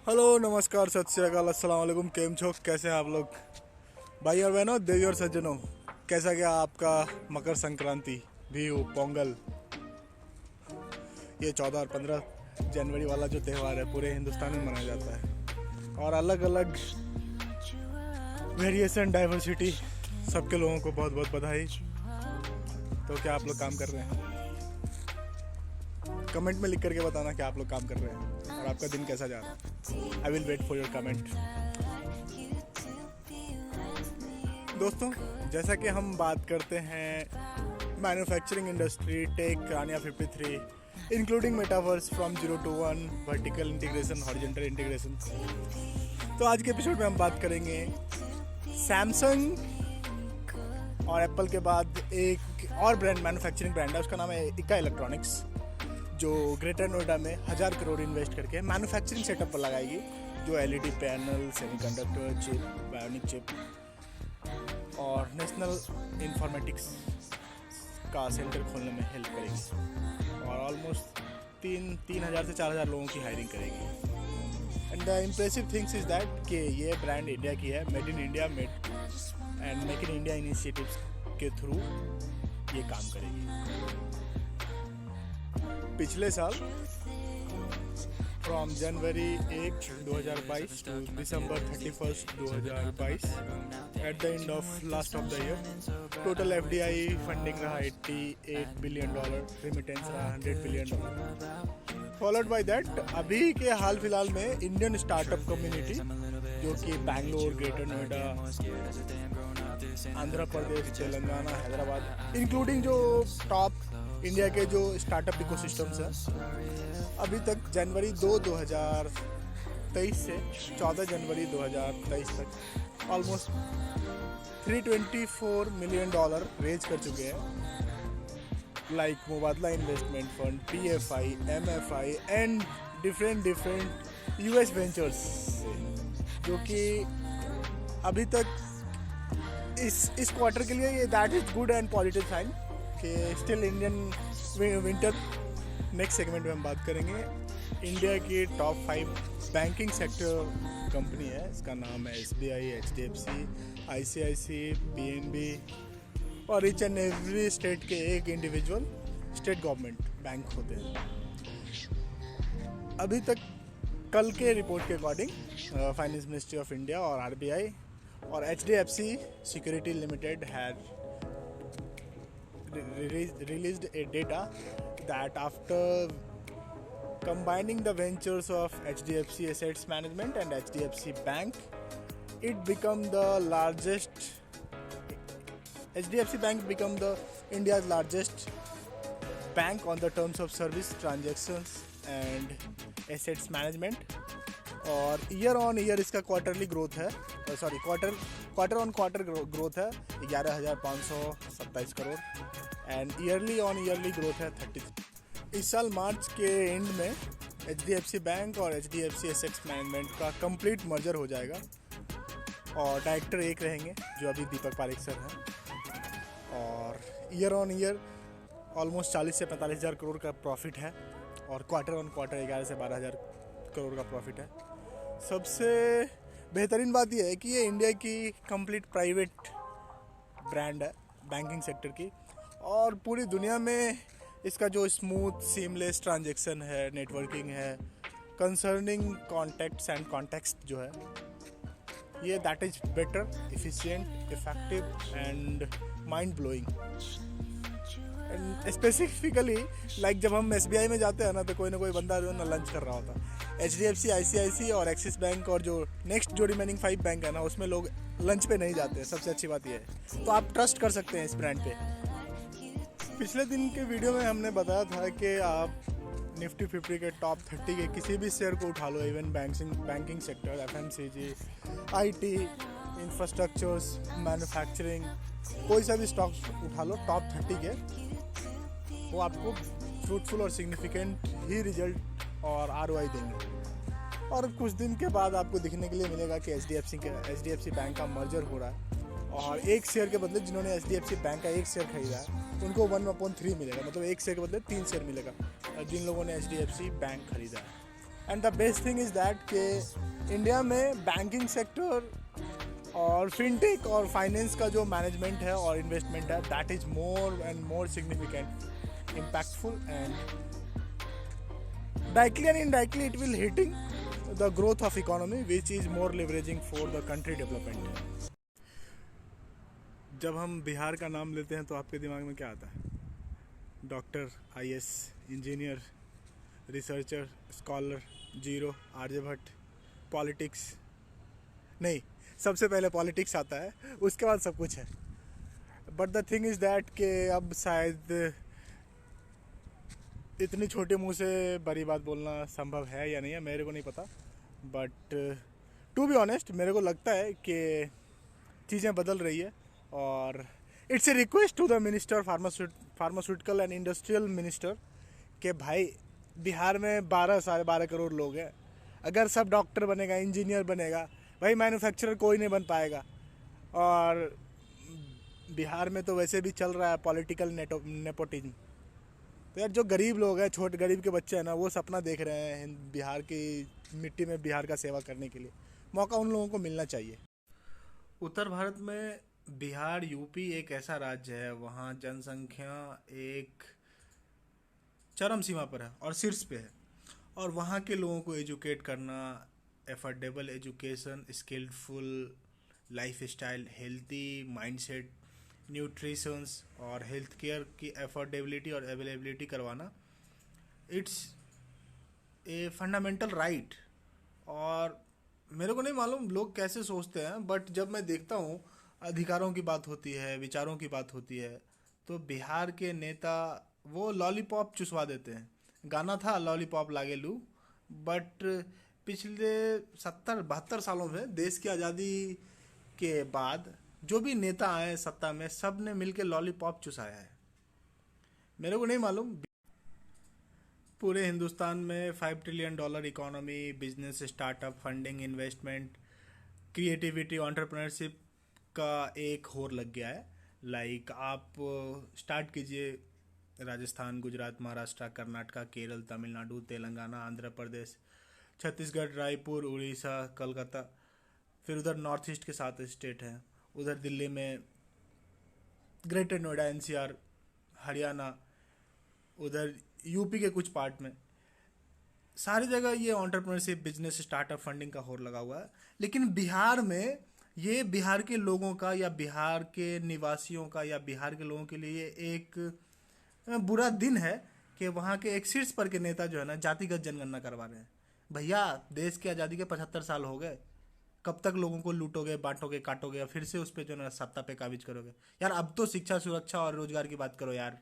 Hello नमस्कार सत श्री अकाल अस्सलाम वालेकुम। केम छो, कैसे हैं आप लोग भाई और बहनों, देवी और सज्जनों। कैसा गया आपका मकर संक्रांति, बिहू, पोंगल। ये 14 और 15 जनवरी वाला जो त्यौहार है पूरे हिंदुस्तान में मनाया जाता है और अलग अलग वेरिएशन, डाइवर्सिटी, सबके लोगों को बहुत बहुत बधाई। तो क्या आप लोग काम कर रहे हैं? कमेंट में लिख करके बताना कि आप लोग काम कर रहे हैं और आपका दिन कैसा जा रहा है। I will wait for your comment. दोस्तों, जैसा कि हम बात करते हैं मैन्युफैक्चरिंग इंडस्ट्री, टेक, रानिया 53, including metaverse from 0 to 1, vertical integration, horizontal integration. तो आज के एपिसोड में हम बात करेंगे सैमसंग और एप्पल के बाद एक और ब्रांड, मैन्युफैक्चरिंग ब्रांड है, उसका नाम है इका इलेक्ट्रॉनिक्स, जो ग्रेटर नोएडा में 1000 करोड़ इन्वेस्ट करके मैन्युफैक्चरिंग सेटअप पर लगाएगी, जो LED panel, semiconductor chip, bionic chip और नेशनल इंफॉर्मेटिक्स का सेंटर खोलने में हेल्प करेगी और ऑलमोस्ट 3000 से 4000 लोगों की हायरिंग करेगी। And the impressive things is that कि ये ब्रांड इंडिया की है, made in India, make in India initiatives के थ्रू ये काम करेगी। पिछले साल from January 1, 2022 to December 31, 2022, at the end of last of the year, total FDI funding रहा $88 बिलियन, रिमिटेंस रहा $100 बिलियन। फॉलोड बाय दैट अभी के हाल फिलहाल में इंडियन स्टार्टअप कम्युनिटी, जो कि बैंगलोर, ग्रेटर नोएडा, आंध्र प्रदेश, तेलंगाना, हैदराबाद, इंक्लूडिंग जो टॉप इंडिया के जो स्टार्टअप इकोसिस्टम्स हैं, अभी तक जनवरी 2, 2023 से 14 जनवरी 2023 तक ऑलमोस्ट $324 मिलियन रेज कर चुके हैं, like Mubadala investment fund, PFI, MFI and different US ventures, जो कि अभी तक इस क्वार्टर के लिए ये that is good and positive sign कि still Indian winter. Next segment में हम बात करेंगे इंडिया की टॉप 5 बैंकिंग सेक्टर कंपनी है, इसका नाम है एसबीआई, एचडीएफसी, आईसीआईसी, पीएनबी और ईच एंड एवरी स्टेट के एक इंडिविजुअल स्टेट गवर्नमेंट बैंक होते हैं। अभी तक कल के रिपोर्ट के according finance ministry of India और आरबीआई और HDFC security limited had released a data that after combining the ventures of HDFC Assets Management and HDFC Bank, it become the largest. HDFC Bank become the India's largest bank on the terms of service, transactions and assets management. और year on year इसका quarterly growth है, quarter on quarter growth है 11,527 crore and yearly on yearly growth है 30। इस साल मार्च के and में HDFC bank और HDFC एसेट्स मैनेजमेंट का कंप्लीट मर्जर हो जाएगा और डायरेक्टर एक रहेंगे, जो अभी दीपक पारेख सर हैं, और ईयर ऑन ईयर ऑलमोस्ट 40 से 45 हज़ार करोड़ का प्रॉफिट है और क्वार्टर ऑन क्वार्टर 11 से 12 हज़ार करोड़ का प्रॉफिट है। सबसे बेहतरीन बात यह है कि ये इंडिया की कंप्लीट प्राइवेट ब्रांड है बैंकिंग सेक्टर की, और पूरी दुनिया में इसका जो स्मूथ सीमलेस ट्रांजैक्शन है, नेटवर्किंग है, कंसर्निंग कॉन्टैक्ट्स एंड कॉन्टेक्स्ट जो है, ये that is better, efficient, effective and mind blowing. Specifically like जब हम एसबीआई में जाते हैं ना, तो कोई ना कोई बंदा जो है ना लंच कर रहा होता है। एचडीएफसी, आईसीआईसी और एक्सिस बैंक और जो नेक्स्ट जो रिमेनिंग 5 बैंक है ना, उसमें लोग लंच पे नहीं जाते हैं। सबसे अच्छी बात यह है, तो आप ट्रस्ट कर सकते हैं इस ब्रांड पे। पिछले दिन के वीडियो में हमने बताया था कि आप निफ्टी 50 के टॉप 30 के किसी भी शेयर को उठा लो, even banking sector, FMCG, IT, infrastructures, manufacturing, कोई सा भी स्टॉक उठा लो टॉप 30 के, वो आपको फ्रूटफुल और सिग्निफिकेंट ही रिजल्ट और आरओआई देंगे। और कुछ दिन के बाद आपको दिखने के लिए मिलेगा कि एचडीएफसी बैंक का मर्जर हो रहा है और एक शेयर के बदले जिन्होंने एचडीएफसी बैंक का एक शेयर खरीदा है उनको 1/3 मिलेगा, मतलब एक शेयर के बदले 3 शेयर मिलेगा जिन लोगों ने एचडीएफसी बैंक खरीदा है। And the best thing is that कि इंडिया में बैंकिंग सेक्टर और फिनटेक और फाइनेंस का जो मैनेजमेंट है और इन्वेस्टमेंट है, that is more and more significant, impactful, and directly and indirectly it will hitting the growth of economy, which is more leveraging for the country development. जब हम बिहार का नाम लेते हैं तो आपके दिमाग में क्या आता है? Doctor, IAS, engineer, researcher, scholar, zero, Aryabhata, politics? नहीं, सबसे पहले पॉलिटिक्स आता है, उसके बाद सब कुछ है. But the thing is that कि अब शायद इतनी छोटे मुंह से बड़ी बात बोलना संभव है या नहीं है, मेरे को नहीं पता. बट टू बी ऑनेस्ट, मेरे को लगता है कि चीज़ें बदल रही है, और it's a request to the minister pharmaceutical and industrial minister कि भाई बिहार में 12-12.5 करोड़ लोग हैं. अगर सब डॉक्टर बनेगा, इंजीनियर बनेगा, भाई मैन्युफैक्चरर कोई नहीं बन पाएगा. और बिहार में तो वैसे भी चल रहा है पॉलिटिकल नेपोटिज्म. तो यार जो गरीब लोग हैं, छोटे गरीब के बच्चे हैं ना, वो सपना देख रहे हैं बिहार की मिट्टी में बिहार का सेवा करने के लिए. मौका उन लोगों को मिलना चाहिए. उत्तर भारत में बिहार, यूपी एक ऐसा राज्य है, वहाँ जनसंख्या एक चरम सीमा पर है और शीर्ष पे है. और वहाँ के लोगों को एजुकेट करना, affordable education, skilful life style, healthy mindset, nutritions और हेल्थ केयर की अफोर्डेबिलिटी और अवेलेबिलिटी करवाना, इट्स ए फंडामेंटल राइट. और मेरे को नहीं मालूम लोग कैसे सोचते हैं, बट जब मैं देखता हूँ अधिकारों की बात होती है, विचारों की बात होती है, तो बिहार के नेता वो लॉलीपॉप चुसवा देते हैं. गाना था लॉलीपॉप लागे लू. बट पिछले 70-72 सालों में देश की आज़ादी के बाद जो भी नेता आए सत्ता में, सब ने मिलके लॉलीपॉप चुसाया है. मेरे को नहीं मालूम. पूरे हिंदुस्तान में $5 trillion economy, business, startup, funding, investment, creativity, entrepreneurship का एक होर लग गया है. लाइक आप स्टार्ट कीजिए राजस्थान, गुजरात, महाराष्ट्र, कर्नाटका, केरल, तमिलनाडु, तेलंगाना, आंध्र प्रदेश, छत्तीसगढ़, रायपुर, उड़ीसा, कलकत्ता, फिर उधर नॉर्थ ईस्ट के 7 स्टेट हैं, उधर दिल्ली में ग्रेटर नोएडा, एनसीआर, हरियाणा, उधर यूपी के कुछ पार्ट में, सारी जगह ये एंटरप्रेन्योरशिप, बिजनेस, स्टार्टअप, फंडिंग का होर लगा हुआ है. लेकिन बिहार में ये बिहार के लोगों का या बिहार के निवासियों का या बिहार के लोगों के लिए एक बुरा दिन है कि वहाँ के एक शीर्ष पर के नेता जो है ना, जातिगत जनगणना करवा रहे हैं. भैया, देश की आज़ादी के 75 साल हो गए. कब तक लोगों को लूटोगे, बांटोगे, काटोगे, या फिर से उस पर जो ना सत्ता पे काबिज करोगे? यार अब तो शिक्षा, सुरक्षा और रोजगार की बात करो यार.